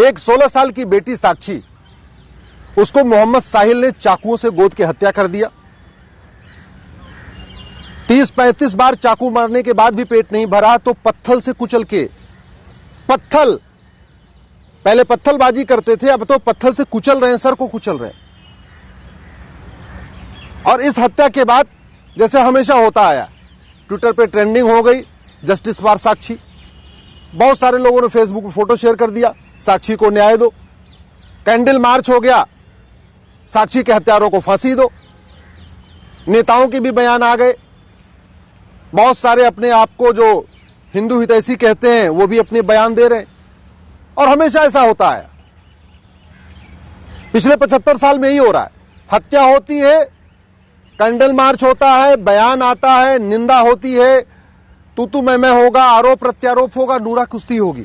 एक 16 साल की बेटी साक्षी, उसको मोहम्मद साहिल ने चाकुओं से गोद के हत्या कर दिया। 30-35 बार चाकू मारने के बाद भी पेट नहीं भरा तो पत्थल से कुचल के, पहले पत्थलबाजी करते थे, अब तो पत्थल से कुचल रहे हैं, सर को कुचल रहे हैं। और इस हत्या के बाद जैसे हमेशा होता आया, ट्विटर पे ट्रेंडिंग हो गई जस्टिस फॉर साक्षी। बहुत सारे लोगों ने फेसबुक पे फोटो शेयर कर दिया, साक्षी को न्याय दो। कैंडल मार्च हो गया, साक्षी के हत्यारों को फांसी दो। नेताओं के भी बयान आ गए, बहुत सारे अपने आप को जो हिंदू हितैषी कहते हैं वो भी अपने बयान दे रहे हैं। और हमेशा ऐसा होता है, पिछले 75 साल में ही हो रहा है। हत्या होती है, कैंडल मार्च होता है, बयान आता है, निंदा होती है, तू मैं होगा, आरोप प्रत्यारोप होगा, नूरा कुश्ती होगी,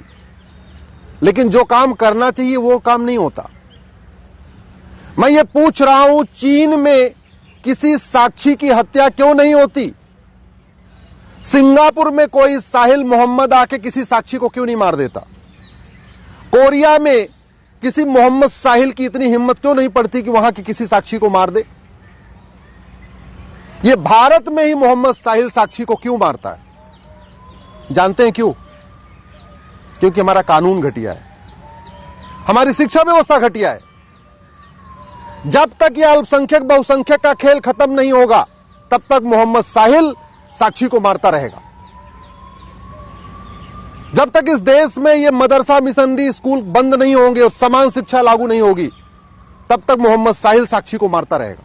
लेकिन जो काम करना चाहिए वो काम नहीं होता। मैं ये पूछ रहा हूं, चीन में किसी साक्षी की हत्या क्यों नहीं होती? सिंगापुर में कोई साहिल मोहम्मद आके किसी साक्षी को क्यों नहीं मार देता? कोरिया में किसी मोहम्मद साहिल की इतनी हिम्मत क्यों नहीं पड़ती कि वहां की किसी साक्षी को मार दे? ये भारत में ही मोहम्मद साहिल साक्षी को क्यों मारता है? जानते हैं क्यों? क्योंकि हमारा कानून घटिया है, हमारी शिक्षा व्यवस्था घटिया है। जब तक यह अल्पसंख्यक बहुसंख्यक का खेल खत्म नहीं होगा, तब तक मोहम्मद साहिल साक्षी को मारता रहेगा। जब तक इस देश में ये मदरसा मिशनरी स्कूल बंद नहीं होंगे और समान शिक्षा लागू नहीं होगी, तब तक मोहम्मद साहिल साक्षी को मारता रहेगा।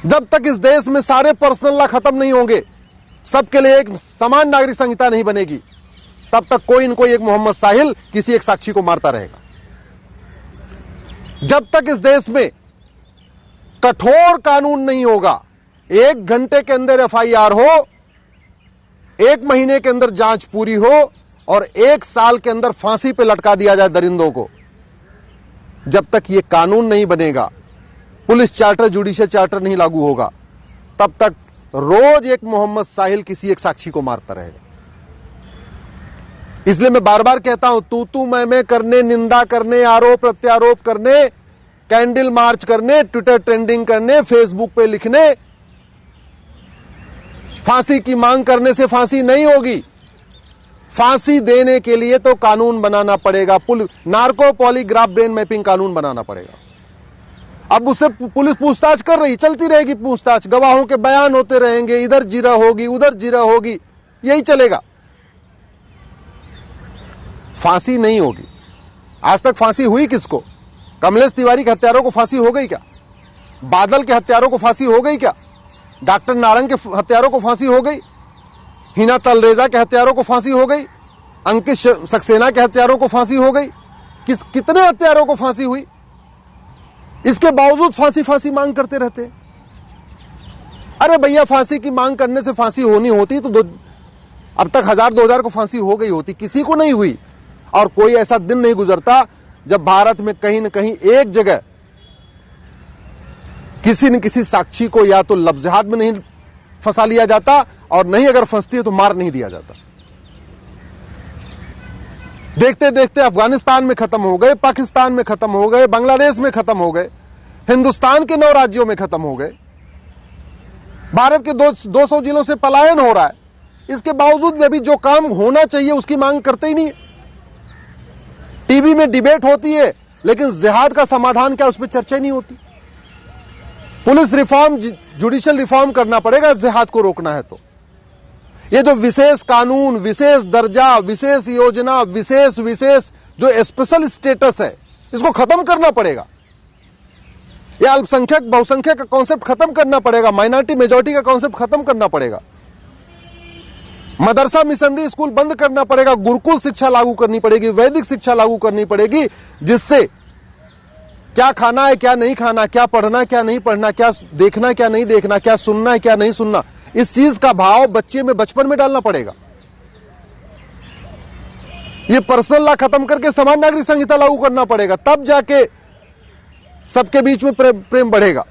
जब तक इस देश में सारे पर्सनल लॉ खत्म नहीं होंगे, सबके लिए एक समान नागरिक संहिता नहीं बनेगी, तब तक कोई न कोई एक मोहम्मद साहिल किसी एक साक्षी को मारता रहेगा। जब तक इस देश में कठोर कानून नहीं होगा, 1 घंटे के अंदर FIR हो, 1 महीने के अंदर जांच पूरी हो और 1 साल के अंदर फांसी पे लटका दिया जाए दरिंदों को, जब तक ये कानून नहीं बनेगा, पुलिस चार्टर जुडिशियल चार्टर नहीं लागू होगा, तब तक रोज एक मोहम्मद साहिल किसी एक साक्षी को मारता रहेगा। इसलिए मैं बार बार कहता हूं, तू मैं करने, निंदा करने, आरोप प्रत्यारोप करने, कैंडल मार्च करने, ट्विटर ट्रेंडिंग करने, फेसबुक पे लिखने, फांसी की मांग करने से फांसी नहीं होगी। फांसी देने के लिए तो कानून बनाना पड़ेगा, नार्को पॉलीग्राफ ब्रेन मैपिंग कानून बनाना पड़ेगा। अब उससे पुलिस पूछताछ कर रही, चलती रहेगी पूछताछ, गवाहों के बयान होते रहेंगे, इधर जिरा होगी, उधर जिरा होगी, यही चलेगा। फांसी नहीं होगी। आज तक फांसी हुई किसको? कमलेश तिवारी के हत्यारों को फांसी हो गई क्या? बादल के हत्यारों को फांसी हो गई क्या? डॉक्टर नारंग के हत्यारों को फांसी हो गई? हिना तलरेजा के हत्यारों को फांसी हो गई? अंकित सक्सेना के हत्यारों को फांसी हो गई? कितने हत्यारों को फांसी हुई? इसके बावजूद फांसी मांग करते रहते। अरे भैया, फांसी की मांग करने से फांसी होनी होती तो अब तक 1000-2000 को फांसी हो गई होती, किसी को नहीं हुई। और कोई ऐसा दिन नहीं गुजरता जब भारत में कहीं न कहीं एक जगह किसी न किसी साक्षी को या तो लफ्ज़हात में नहीं फंसा लिया जाता, और नहीं अगर फंसती है तो मार नहीं दिया जाता। देखते देखते अफगानिस्तान में खत्म हो गए, पाकिस्तान में खत्म हो गए, बांग्लादेश में खत्म हो गए, हिंदुस्तान के 9 राज्यों में खत्म हो गए। भारत के 200 जिलों से पलायन हो रहा है। इसके बावजूद भी अभी जो काम होना चाहिए उसकी मांग करते ही नहीं। टीवी में डिबेट होती है, लेकिन जिहाद का समाधान क्या, उस पर चर्चा नहीं होती। पुलिस रिफॉर्म, जुडिशियल रिफॉर्म करना पड़ेगा जिहाद को रोकना है तो। ये जो विशेष कानून, विशेष दर्जा, विशेष योजना, विशेष जो स्पेशल स्टेटस है, इसको खत्म करना पड़ेगा। ये अल्पसंख्यक बहुसंख्यक का कॉन्सेप्ट खत्म करना पड़ेगा, माइनॉरिटी मेजॉरिटी का कॉन्सेप्ट खत्म करना पड़ेगा। मदरसा मिशनरी स्कूल बंद करना पड़ेगा, गुरुकुल शिक्षा लागू करनी पड़ेगी, वैदिक शिक्षा लागू करनी पड़ेगी, जिससे क्या खाना है, क्या नहीं खाना, क्या पढ़ना, क्या नहीं पढ़ना, क्या देखना, क्या नहीं देखना, क्या सुनना है, क्या नहीं सुनना, इस चीज का भाव बच्चे में बचपन में डालना पड़ेगा। ये पर्सनल लॉ खत्म करके समान नागरिक संहिता लागू करना पड़ेगा, तब जाके सबके बीच में प्रेम बढ़ेगा।